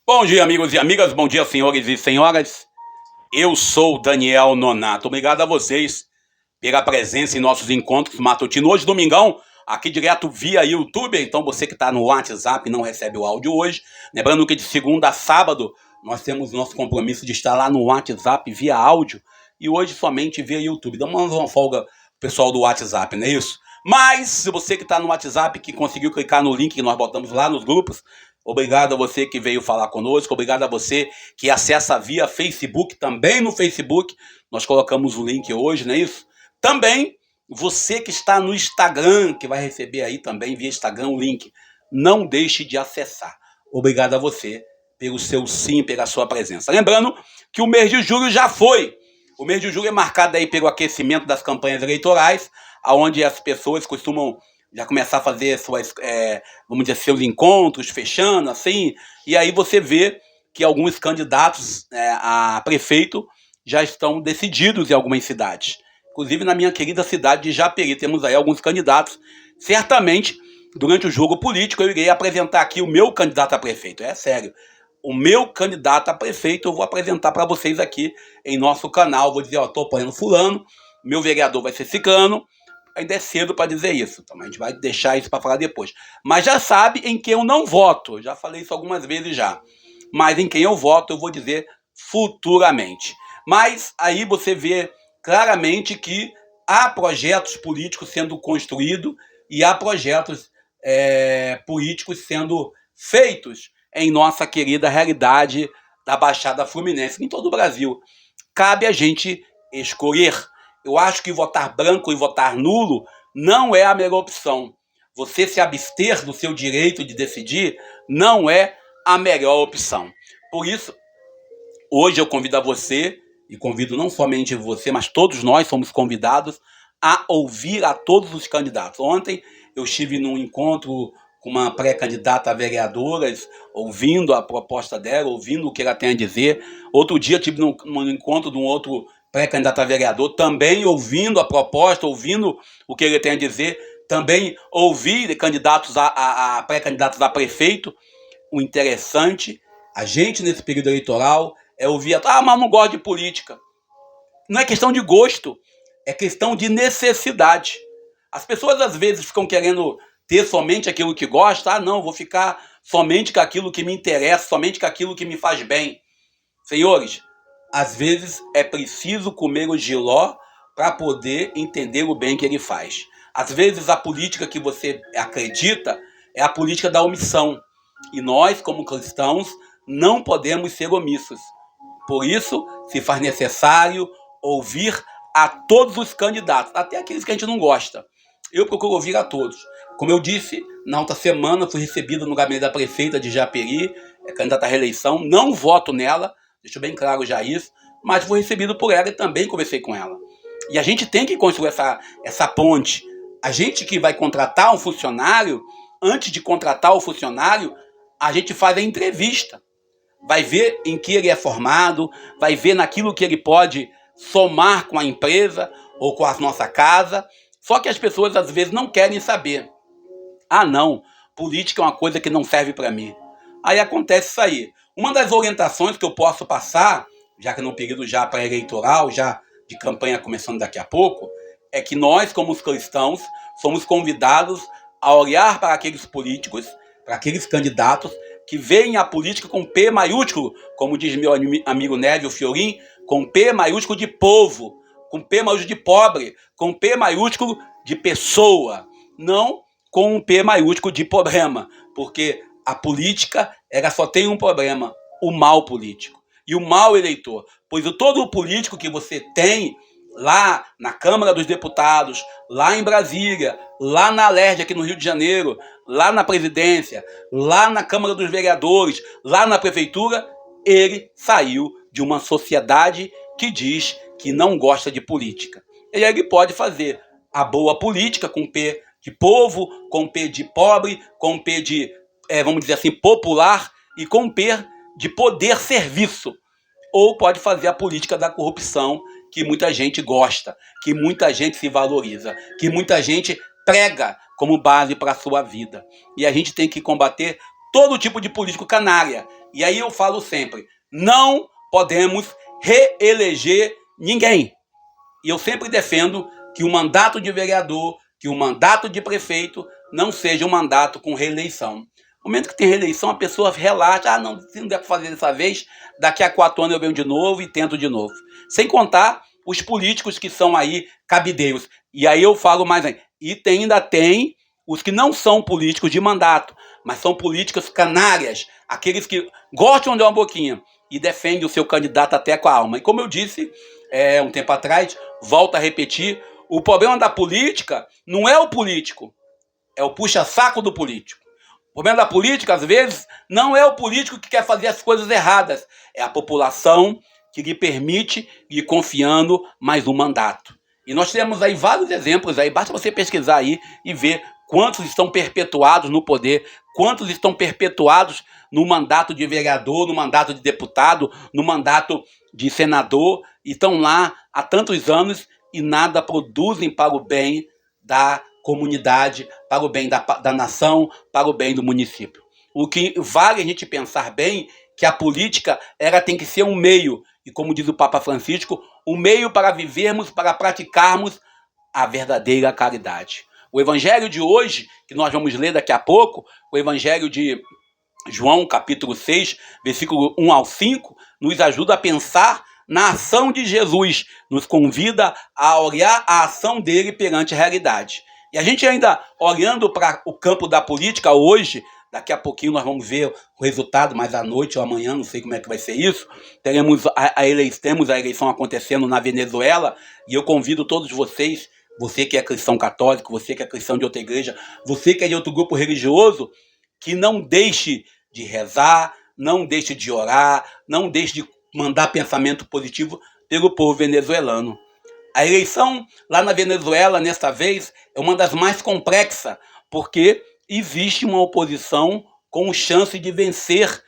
Bom dia, amigos e amigas, bom dia, senhores e senhoras. Eu sou Daniel Nonato. Obrigado a vocês pela presença em nossos encontros matutinos. Hoje, domingão, aqui direto via YouTube. Então, você que está no WhatsApp não recebe o áudio hoje. Lembrando que de segunda a sábado nós temos nosso compromisso de estar lá no WhatsApp via áudio. E hoje somente via YouTube. Damos uma folga pro pessoal do WhatsApp, não é isso? Mas, se você que está no WhatsApp, que conseguiu clicar no link que nós botamos lá nos grupos, obrigado a você que veio falar conosco, obrigado a você que acessa via Facebook, também no Facebook, nós colocamos o link hoje, não é isso? Também você que está no Instagram, que vai receber aí também via Instagram o link, não deixe de acessar. Obrigado a você pelo seu sim, pela sua presença. Lembrando que o mês de julho já foi. O mês de julho é marcado aí pelo aquecimento das campanhas eleitorais, onde as pessoas costumam já começar a fazer suas, vamos dizer, seus encontros, fechando, assim, e aí você vê que alguns candidatos a prefeito já estão decididos em algumas cidades. Inclusive na minha querida cidade de Japeri, temos aí alguns candidatos. Certamente, durante o jogo político, eu irei apresentar aqui o meu candidato a prefeito. É sério. O meu candidato a prefeito eu vou apresentar para vocês aqui em nosso canal. Vou dizer, ó, tô apoiando fulano, meu vereador vai ser ciclano. Ainda é cedo para dizer isso, então a gente vai deixar isso para falar depois. Mas já sabe em quem eu não voto, já falei isso algumas vezes já. Mas em quem eu voto eu vou dizer futuramente. Mas aí você vê claramente que há projetos políticos sendo construídos e há projetos políticos sendo feitos em nossa querida realidade da Baixada Fluminense, em todo o Brasil. Cabe a gente escolher. Eu acho que votar branco e votar nulo não é a melhor opção. Você se abster do seu direito de decidir não é a melhor opção. Por isso, hoje eu convido a você, e convido não somente você, mas todos nós somos convidados a ouvir a todos os candidatos. Ontem eu estive num encontro com uma pré-candidata a vereadoras, ouvindo a proposta dela, ouvindo o que ela tem a dizer. Outro dia estive num encontro de um outro pré-candidato a vereador, também ouvindo a proposta, ouvindo o que ele tem a dizer, também ouvir candidatos a pré-candidatos a prefeito. O interessante, a gente nesse período eleitoral, é ouvir, mas não gosto de política. Não é questão de gosto, é questão de necessidade. As pessoas às vezes ficam querendo ter somente aquilo que gosta. Não, vou ficar somente com aquilo que me interessa, somente com aquilo que me faz bem. Senhores, às vezes é preciso comer o jiló para poder entender o bem que ele faz. Às vezes a política que você acredita é a política da omissão. E nós, como cristãos, não podemos ser omissos. Por isso, se faz necessário ouvir a todos os candidatos, até aqueles que a gente não gosta. Eu procuro ouvir a todos. Como eu disse, na outra semana fui recebido no gabinete da prefeita de Japeri, candidata à reeleição. Não voto nela, deixo bem claro já isso, mas fui recebido por ela e também conversei com ela. E a gente tem que construir essa ponte. A gente que vai contratar um funcionário, antes de contratar o funcionário, a gente faz a entrevista. Vai ver em que ele é formado, vai ver naquilo que ele pode somar com a empresa ou com a nossa casa. Só que as pessoas às vezes não querem saber. Não, política é uma coisa que não serve para mim. Aí acontece isso aí. Uma das orientações que eu posso passar, já que no período já pré-eleitoral, já de campanha começando daqui a pouco, é que nós, como os cristãos, somos convidados a olhar para aqueles políticos, para aqueles candidatos que veem a política com P maiúsculo, como diz meu amigo Nélio Fiorin, com P maiúsculo de povo, com P maiúsculo de pobre, com P maiúsculo de pessoa, não com um P maiúsculo de problema, porque a política ela só tem um problema, o mal político e o mal eleitor, pois todo o político que você tem lá na Câmara dos Deputados, lá em Brasília, lá na Alerj, aqui no Rio de Janeiro, lá na presidência, lá na Câmara dos Vereadores, lá na prefeitura, ele saiu de uma sociedade que diz que não gosta de política. E aí ele pode fazer a boa política com P de povo, com P de pobre, com P de, vamos dizer assim, popular e com P de poder serviço. Ou pode fazer a política da corrupção, que muita gente gosta, que muita gente se valoriza, que muita gente prega como base para a sua vida. E a gente tem que combater todo tipo de político canalha. E aí eu falo sempre, não podemos reeleger ninguém. E eu sempre defendo que o mandato de vereador, que o mandato de prefeito não seja um mandato com reeleição. No momento que tem reeleição, a pessoa relaxa, não, se não der para fazer dessa vez, daqui a 4 anos eu venho de novo e tento de novo. Sem contar os políticos que são aí cabideiros. E aí eu falo mais ainda. E ainda tem os que não são políticos de mandato, mas são políticos canárias, aqueles que gostam de uma boquinha e defendem o seu candidato até com a alma. E como eu disse um tempo atrás, volto a repetir, o problema da política não é o político, é o puxa-saco do político. O problema da política, às vezes, não é o político que quer fazer as coisas erradas, é a população que lhe permite ir confiando mais um mandato. E nós temos aí vários exemplos aí, basta você pesquisar aí e ver quantos estão perpetuados no poder, quantos estão perpetuados no mandato de vereador, no mandato de deputado, no mandato de senador, e estão lá há tantos anos e nada produzem para o bem da comunidade, para o bem da nação, para o bem do município. O que vale a gente pensar bem que a política ela tem que ser um meio, e como diz o Papa Francisco, um meio para vivermos, para praticarmos a verdadeira caridade. O evangelho de hoje, que nós vamos ler daqui a pouco, o evangelho de João, capítulo 6, versículo 1 ao 5, nos ajuda a pensar na ação de Jesus, nos convida a olhar a ação dele perante a realidade. E a gente ainda olhando para o campo da política hoje, daqui a pouquinho nós vamos ver o resultado, mas à noite ou amanhã, não sei como é que vai ser isso, temos a eleição acontecendo na Venezuela, e eu convido todos vocês, você que é cristão católico, você que é cristão de outra igreja, você que é de outro grupo religioso, que não deixe de rezar, não deixe de orar, não deixe de mandar pensamento positivo pelo povo venezuelano. A eleição lá na Venezuela, nesta vez, é uma das mais complexas, porque existe uma oposição com chance de vencer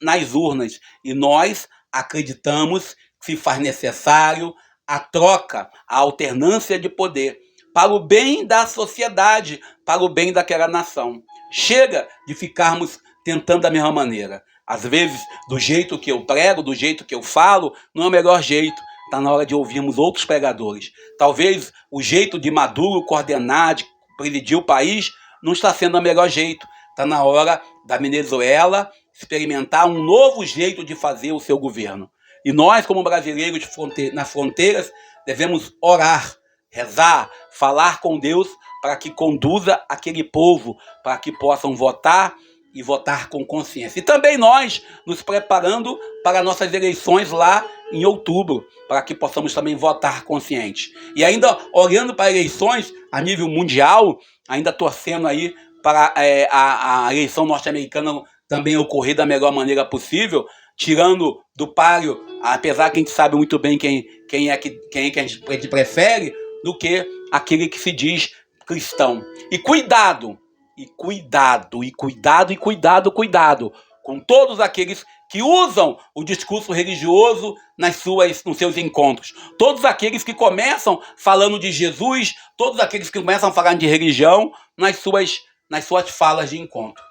nas urnas. E nós acreditamos que se faz necessário a troca, a alternância de poder, para o bem da sociedade, para o bem daquela nação. Chega de ficarmos tentando da mesma maneira. Às vezes, do jeito que eu prego, do jeito que eu falo, não é o melhor jeito. Está na hora de ouvirmos outros pregadores. Talvez o jeito de Maduro coordenar, de presidir o país, não está sendo o melhor jeito. Está na hora da Venezuela experimentar um novo jeito de fazer o seu governo. E nós, como brasileiros nas fronteiras, devemos orar, rezar, falar com Deus para que conduza aquele povo, para que possam votar e votar com consciência. E também nós nos preparando para nossas eleições lá em outubro, para que possamos também votar consciente. E ainda olhando para eleições a nível mundial, ainda torcendo aí para a eleição norte-americana também ocorrer da melhor maneira possível, tirando do páreo, apesar que a gente sabe muito bem quem é que a gente prefere, do que aquele que se diz cristão. E cuidado com todos aqueles que usam o discurso religioso nos seus encontros. Todos aqueles que começam falando de Jesus, todos aqueles que começam falando de religião nas suas falas de encontro.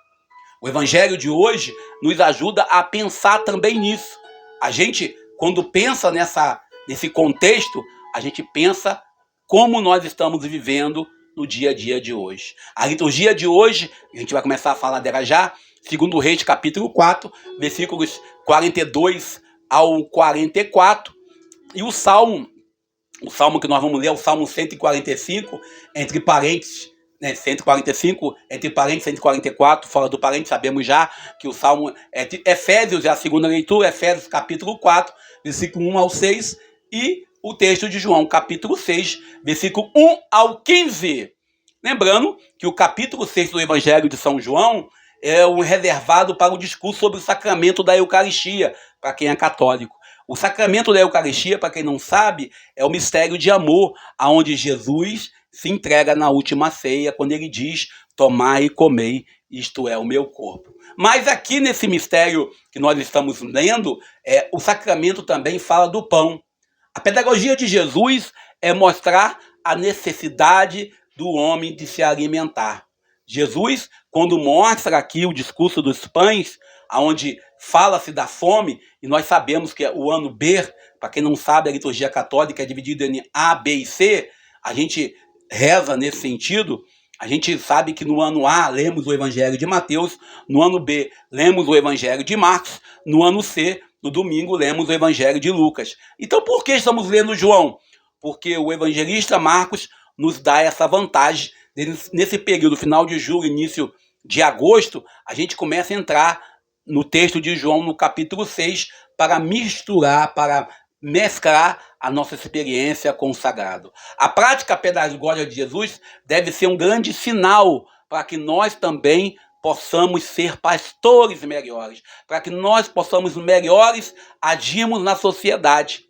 O evangelho de hoje nos ajuda a pensar também nisso. A gente, quando pensa nesse contexto, a gente pensa como nós estamos vivendo no dia a dia de hoje. A liturgia de hoje, a gente vai começar a falar dela já, 2 Reis, capítulo 4, versículos 42 ao 44, e o salmo que nós vamos ler é o Salmo 145, entre parênteses, 145, entre parênteses, 144, fora do parênteses, sabemos já que o Salmo é de Efésios, é a segunda leitura, Efésios, capítulo 4, versículo 1 ao 6, e o texto de João, capítulo 6, versículo 1 ao 15. Lembrando que o capítulo 6 do Evangelho de São João é um reservado para o discurso sobre o sacramento da Eucaristia, para quem é católico. O sacramento da Eucaristia, para quem não sabe, é o mistério de amor, aonde Jesus se entrega na última ceia, quando ele diz, tomai e comei, isto é o meu corpo. Mas aqui nesse mistério que nós estamos lendo, o sacramento também fala do pão. A pedagogia de Jesus é mostrar a necessidade do homem de se alimentar. Jesus, quando mostra aqui o discurso dos pães, onde fala-se da fome, e nós sabemos que o ano B, para quem não sabe, a liturgia católica é dividida em A, B e C, a gente reza nesse sentido. A gente sabe que no ano A lemos o Evangelho de Mateus, no ano B lemos o Evangelho de Marcos, no ano C, no domingo, lemos o Evangelho de Lucas. Então por que estamos lendo João? Porque o evangelista Marcos nos dá essa vantagem. Nesse período, final de julho, início de agosto, a gente começa a entrar no texto de João, no capítulo 6, para misturar, para mesclar a nossa experiência com o sagrado. A prática pedagógica de Jesus deve ser um grande sinal para que nós também possamos ser pastores melhores, para que nós possamos melhores agirmos na sociedade.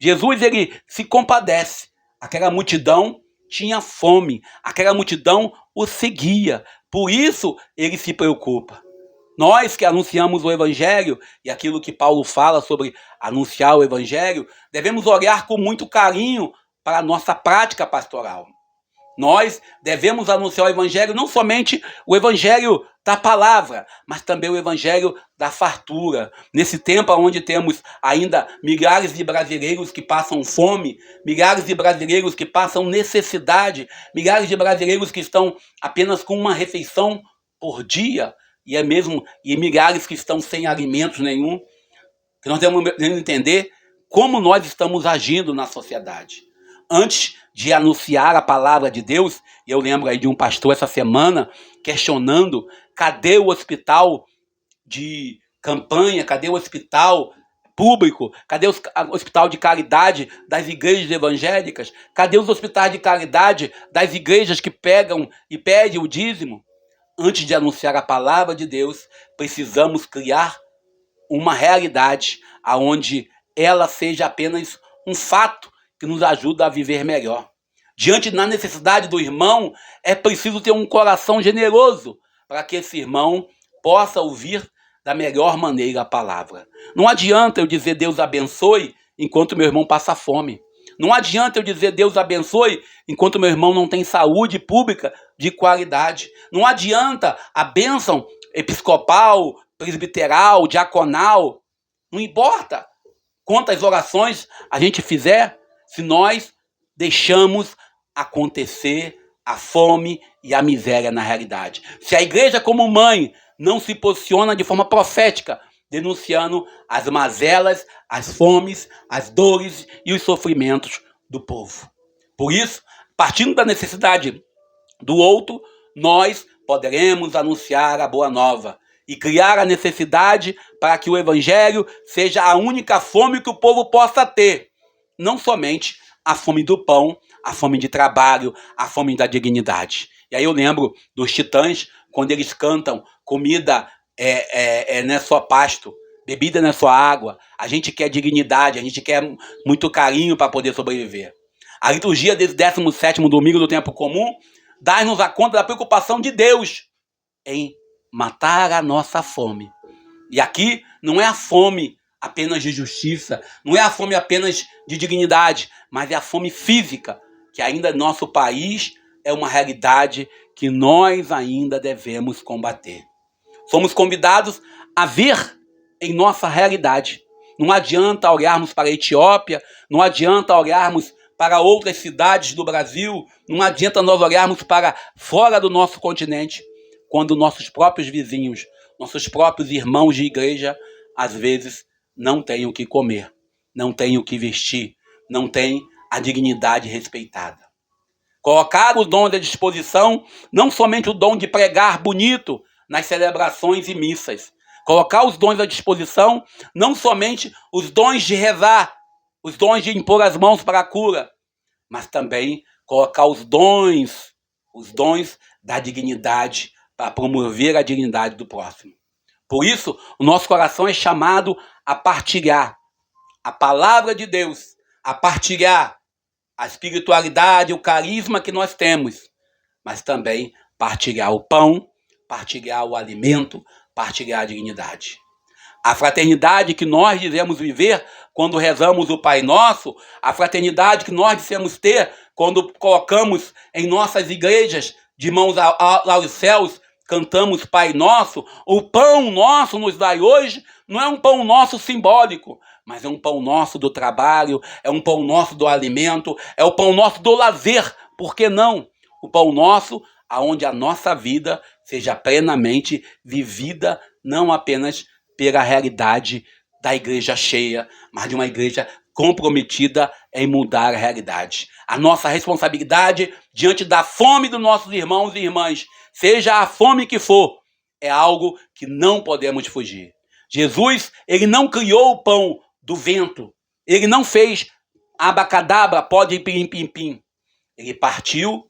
Jesus, ele se compadece. Aquela multidão tinha fome, aquela multidão o seguia, por isso ele se preocupa. Nós que anunciamos o Evangelho, e aquilo que Paulo fala sobre anunciar o Evangelho, devemos olhar com muito carinho para a nossa prática pastoral. Nós devemos anunciar o Evangelho, não somente o Evangelho da palavra, mas também o Evangelho da fartura. Nesse tempo onde temos ainda milhares de brasileiros que passam fome, milhares de brasileiros que passam necessidade, milhares de brasileiros que estão apenas com uma refeição por dia, e milhares que estão sem alimentos nenhum, que nós devemos entender como nós estamos agindo na sociedade. Antes de anunciar a palavra de Deus, e eu lembro aí de um pastor essa semana questionando: cadê o hospital de campanha, cadê o hospital público, cadê o hospital de caridade das igrejas evangélicas, cadê os hospitais de caridade das igrejas que pegam e pedem o dízimo? Antes de anunciar a palavra de Deus, precisamos criar uma realidade onde ela seja apenas um fato que nos ajuda a viver melhor. Diante da necessidade do irmão, é preciso ter um coração generoso para que esse irmão possa ouvir da melhor maneira a palavra. Não adianta eu dizer Deus abençoe enquanto meu irmão passa fome. Não adianta eu dizer Deus abençoe enquanto meu irmão não tem saúde pública de qualidade. Não adianta a bênção episcopal, presbiteral, diaconal. Não importa quantas orações a gente fizer, se nós deixamos acontecer a fome e a miséria na realidade. Se a igreja como mãe não se posiciona de forma profética, denunciando as mazelas, as fomes, as dores e os sofrimentos do povo. Por isso, partindo da necessidade do outro, nós poderemos anunciar a boa nova e criar a necessidade para que o evangelho seja a única fome que o povo possa ter. Não somente a fome do pão, a fome de trabalho, a fome da dignidade. E aí eu lembro dos Titãs, quando eles cantam: comida não é só pasto, bebida não é só água, a gente quer dignidade, a gente quer muito carinho para poder sobreviver. A liturgia desse 17º domingo do tempo comum dá-nos a conta da preocupação de Deus em matar a nossa fome. E aqui não é a fome apenas de justiça, não é a fome apenas de dignidade, mas é a fome física, que ainda no nosso país é uma realidade que nós ainda devemos combater. Somos convidados a ver em nossa realidade. Não adianta olharmos para a Etiópia, não adianta olharmos para outras cidades do Brasil, não adianta nós olharmos para fora do nosso continente, quando nossos próprios vizinhos, nossos próprios irmãos de igreja, às vezes não têm o que comer, não têm o que vestir, não têm a dignidade respeitada. Colocar os dons à disposição, não somente o dom de pregar bonito nas celebrações e missas. Colocar os dons à disposição, não somente os dons de rezar, os dons de impor as mãos para a cura, mas também colocar os dons da dignidade para promover a dignidade do próximo. Por isso, o nosso coração é chamado a partilhar a palavra de Deus, a partilhar a espiritualidade, o carisma que nós temos, mas também partilhar o pão, partilhar o alimento, partilhar a dignidade. A fraternidade que nós dizemos viver quando rezamos o Pai Nosso, a fraternidade que nós dizemos ter quando colocamos em nossas igrejas de mãos aos céus, cantamos Pai Nosso, o pão nosso nos dai hoje, não é um pão nosso simbólico, mas é um pão nosso do trabalho, é um pão nosso do alimento, é o pão nosso do lazer, por que não? O pão nosso, aonde a nossa vida seja plenamente vivida, não apenas pela realidade da igreja cheia, mas de uma igreja comprometida em mudar a realidade. A nossa responsabilidade diante da fome dos nossos irmãos e irmãs, seja a fome que for, é algo que não podemos fugir. Jesus, ele não criou o pão do vento, ele não fez abacadabra, pode pim, pim, pim. Ele partiu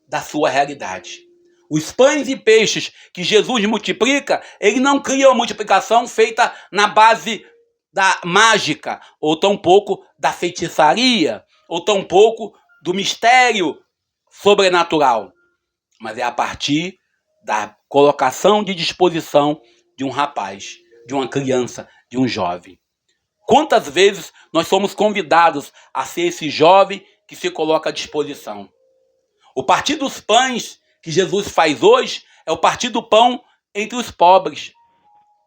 da sua realidade. Os pães e peixes que Jesus multiplica, ele não cria uma multiplicação feita na base da mágica, ou tampouco da feitiçaria, ou tampouco do mistério sobrenatural, mas é a partir da colocação de disposição de um rapaz, de uma criança, de um jovem. Quantas vezes nós somos convidados a ser esse jovem que se coloca à disposição? O partir dos pães que Jesus faz hoje é o partir do pão entre os pobres.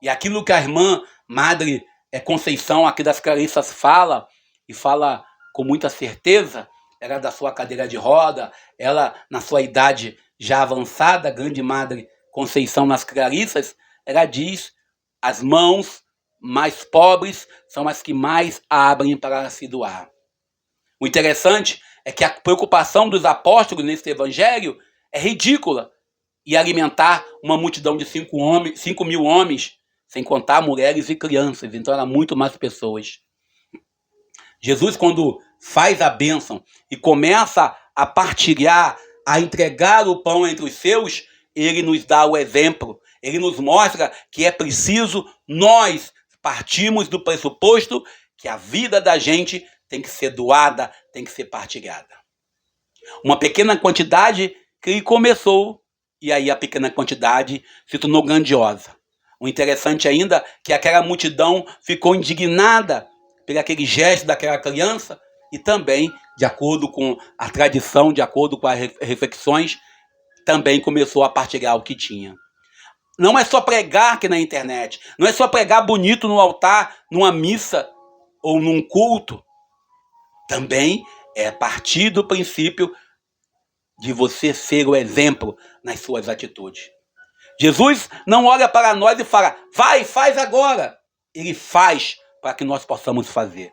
E aquilo que a irmã Madre Conceição aqui das Clarissas fala, e fala com muita certeza, ela da sua cadeira de roda, ela na sua idade já avançada, grande Madre Conceição nas Clarissas, ela diz: as mãos mais pobres são as que mais abrem para se doar. O interessante é que a preocupação dos apóstolos nesse evangelho é ridícula, e alimentar uma multidão de 5 mil homens, sem contar mulheres e crianças, então eram muito mais pessoas. Jesus, quando faz a bênção e começa a partilhar, a entregar o pão entre os seus, ele nos dá o exemplo, ele nos mostra que é preciso nós partirmos do pressuposto que a vida da gente tem que ser doada, tem que ser partilhada. Uma pequena quantidade que ele começou, e aí a pequena quantidade se tornou grandiosa. O interessante ainda é que aquela multidão ficou indignada por aquele gesto daquela criança e também, de acordo com a tradição, de acordo com as reflexões, também começou a partilhar o que tinha. Não é só pregar aqui na internet, não é só pregar bonito no altar, numa missa ou num culto. Também é partir do princípio de você ser o exemplo nas suas atitudes. Jesus não olha para nós e fala: vai, faz agora. Ele faz para que nós possamos fazer.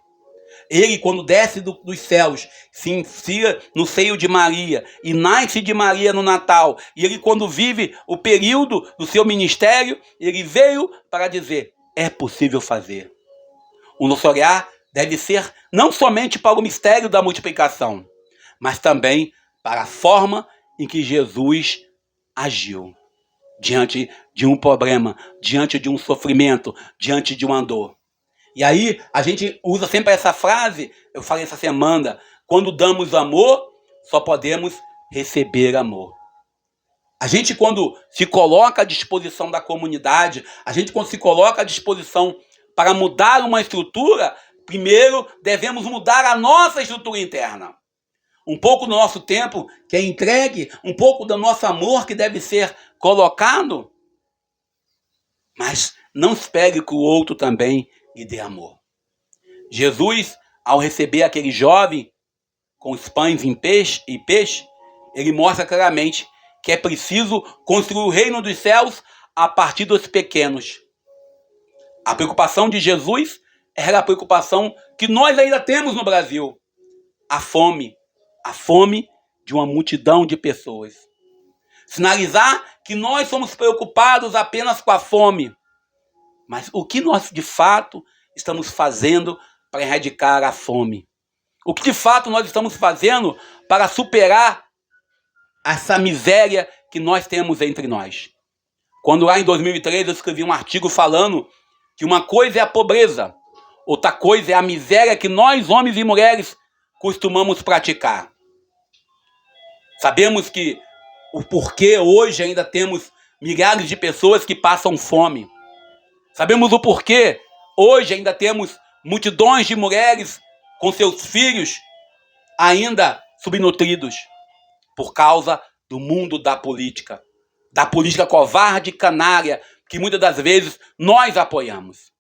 Ele, quando desce dos céus, se enfia no seio de Maria e nasce de Maria no Natal. E ele, quando vive o período do seu ministério, ele veio para dizer: é possível fazer. O nosso olhar deve ser não somente para o mistério da multiplicação, mas também para a forma em que Jesus agiu diante de um problema, diante de um sofrimento, diante de uma dor. E aí a gente usa sempre essa frase, eu falei essa semana: quando damos amor, só podemos receber amor. A gente, quando se coloca à disposição da comunidade, a gente, quando se coloca à disposição para mudar uma estrutura, primeiro devemos mudar a nossa estrutura interna. Um pouco do nosso tempo que é entregue, um pouco do nosso amor que deve ser colocado, mas não espere que o outro também lhe dê amor. Jesus, ao receber aquele jovem com os pães e peixe, ele mostra claramente que é preciso construir o reino dos céus a partir dos pequenos. A preocupação de Jesus era a preocupação que nós ainda temos no Brasil: a fome de uma multidão de pessoas. Sinalizar que nós somos preocupados apenas com a fome, mas o que nós de fato estamos fazendo para erradicar a fome? O que de fato nós estamos fazendo para superar essa miséria que nós temos entre nós? Quando lá em 2003 eu escrevi um artigo falando que uma coisa é a pobreza, outra coisa é a miséria que nós, homens e mulheres, costumamos praticar. Sabemos que o porquê hoje ainda temos milhares de pessoas que passam fome. Sabemos o porquê hoje ainda temos multidões de mulheres com seus filhos ainda subnutridos, por causa do mundo da política covarde e canária, que muitas das vezes nós apoiamos.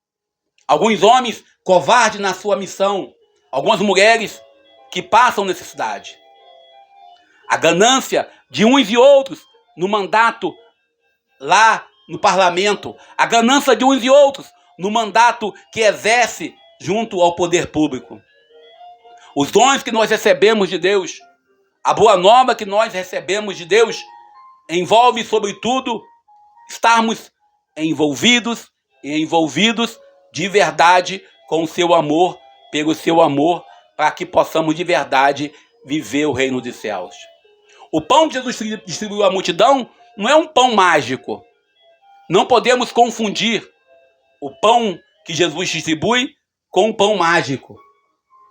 Alguns homens covardes na sua missão, algumas mulheres que passam necessidade. A ganância de uns e outros no mandato lá no parlamento, a ganância de uns e outros no mandato que exerce junto ao poder público. Os dons que nós recebemos de Deus, a boa nova que nós recebemos de Deus, envolve, sobretudo, estarmos envolvidos de verdade com o seu amor, pelo seu amor, para que possamos de verdade viver o reino dos céus. O pão que Jesus distribuiu à multidão não é um pão mágico. Não podemos confundir o pão que Jesus distribui com um pão mágico.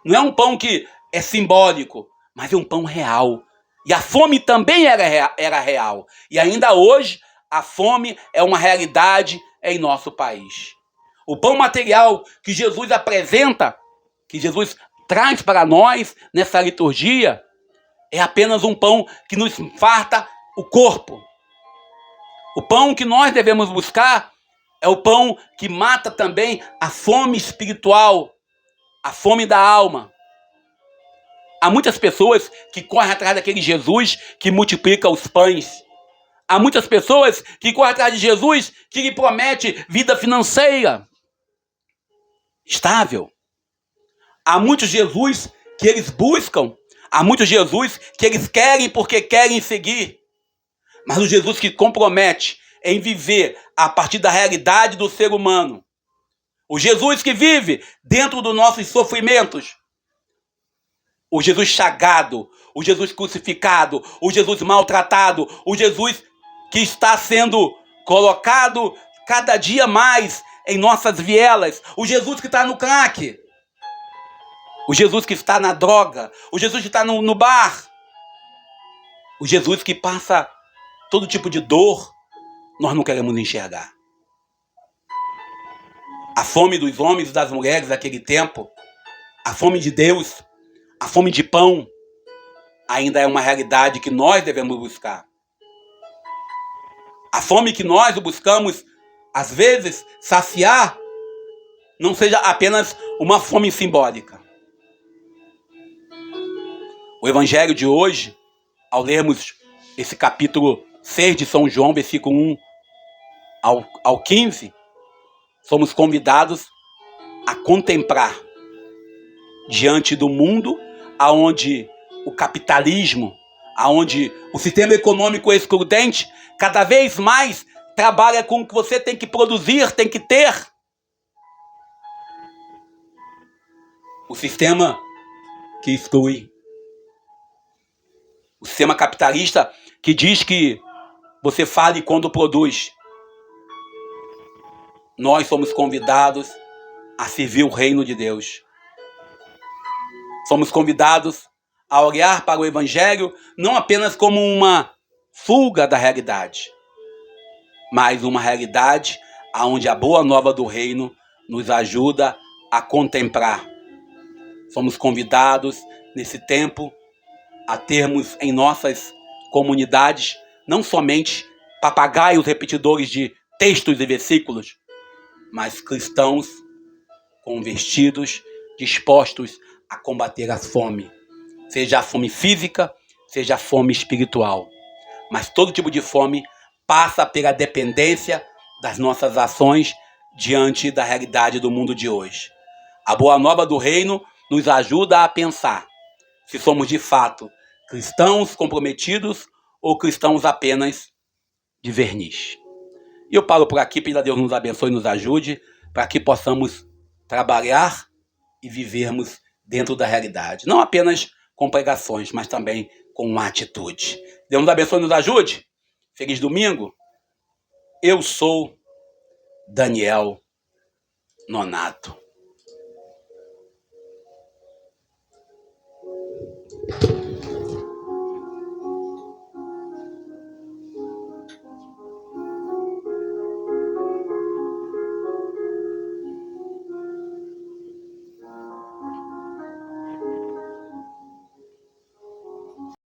Não é um pão que é simbólico, mas é um pão real. E a fome também era real. E ainda hoje, a fome é uma realidade em nosso país. O pão material que Jesus apresenta, que Jesus traz para nós nessa liturgia, é apenas um pão que nos farta o corpo. O pão que nós devemos buscar é o pão que mata também a fome espiritual, a fome da alma. Há muitas pessoas que correm atrás daquele Jesus que multiplica os pães. Há muitas pessoas que correm atrás de Jesus que lhe promete vida financeira estável. Há muitos Jesus que eles buscam. Há muitos Jesus que eles querem porque querem seguir. Mas o Jesus que compromete em viver a partir da realidade do ser humano. O Jesus que vive dentro dos nossos sofrimentos. O Jesus chagado, o Jesus crucificado, o Jesus maltratado, o Jesus que está sendo colocado cada dia mais em nossas vielas, o Jesus que está no crack, o Jesus que está na droga, o Jesus que está no bar, o Jesus que passa todo tipo de dor, nós não queremos enxergar. A fome dos homens e das mulheres daquele tempo, a fome de Deus, a fome de pão, ainda é uma realidade que nós devemos buscar. A fome que nós buscamos, às vezes, saciar, não seja apenas uma fome simbólica. O Evangelho de hoje, ao lermos esse capítulo 6 de São João, versículo 1 ao 15, somos convidados a contemplar diante do mundo aonde o capitalismo, aonde o sistema econômico excludente cada vez mais trabalha com o que você tem que produzir, tem que ter. O sistema que exclui. O sistema capitalista que diz que você fale quando produz. Nós somos convidados a servir o reino de Deus. Somos convidados a olhar para o Evangelho não apenas como uma fuga da realidade, mas uma realidade onde a boa nova do reino nos ajuda a contemplar. Somos convidados, nesse tempo, a termos em nossas comunidades não somente papagaios repetidores de textos e versículos, mas cristãos convertidos, dispostos a combater a fome, seja a fome física, seja a fome espiritual. Mas todo tipo de fome passa pela dependência das nossas ações diante da realidade do mundo de hoje. A boa nova do reino nos ajuda a pensar se somos de fato cristãos comprometidos ou cristãos apenas de verniz. E eu paro por aqui, pedir a Deus nos abençoe e nos ajude para que possamos trabalhar e vivermos dentro da realidade. Não apenas com pregações, mas também com uma atitude. Deus nos abençoe e nos ajude. Feliz domingo. Eu sou Daniel Nonato.